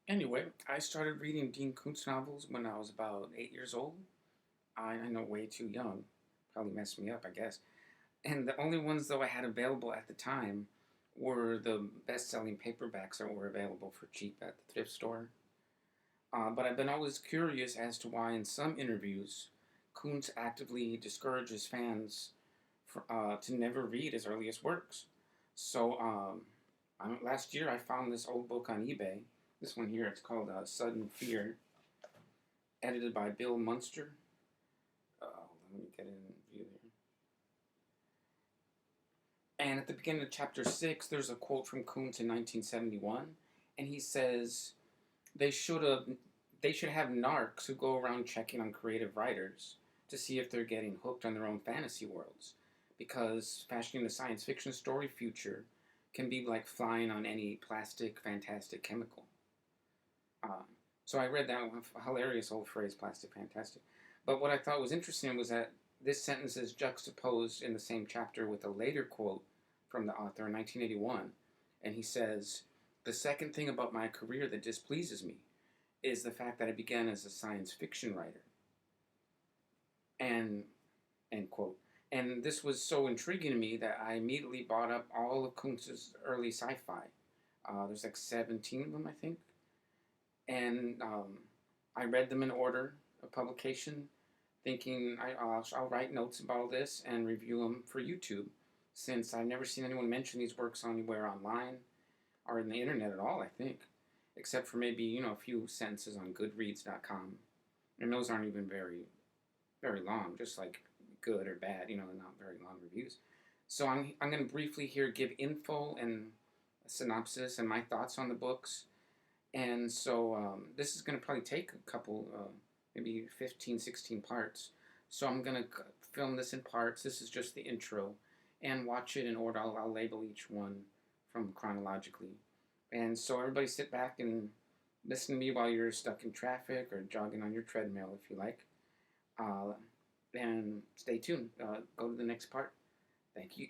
Anyway, I started reading Dean Koontz novels when I was about 8 years old. I know, way too young. Probably messed me up, I guess. And the only ones, though, I had available at the time were the best selling paperbacks that were available for cheap at the thrift store. But I've been always curious as to why, in some interviews, Koontz actively discourages fans to never read his earliest works. So last year I found this old book on eBay. This one here, it's called Sudden Fear, edited by Bill Munster. Let me get it in view here. And at the beginning of chapter 6, there's a quote from Koontz in 1971, and he says, they should have they should have narcs who go around checking on creative writers to see if they're getting hooked on their own fantasy worlds, because fashioning a science fiction story future can be like flying on any plastic, fantastic chemical. Um, so I read that hilarious old phrase, plastic fantastic. But what I thought was interesting was that this sentence is juxtaposed in the same chapter with a later quote from the author in 1981. And he says, "The second thing about my career that displeases me is the fact that I began as a science fiction writer." And, end quote. And this was so intriguing to me that I immediately bought up all of Kuntz's early sci-fi. There's like 17 of them, I think. And I read them in order of publication, thinking I'll write notes about this and review them for YouTube, since I've never seen anyone mention these works anywhere online or in the internet at all, I think, except for maybe, a few sentences on Goodreads.com. And those aren't even very, very long, just like good or bad, they're not very long reviews. So I'm going to briefly here give info and a synopsis and my thoughts on the books. And so this is going to probably take a couple, maybe 15, 16 parts. So I'm going to film this in parts. This is just the intro. And watch it in order. I'll label each one from chronologically. And so everybody sit back and listen to me while you're stuck in traffic or jogging on your treadmill, if you like. And stay tuned. Go to the next part. Thank you.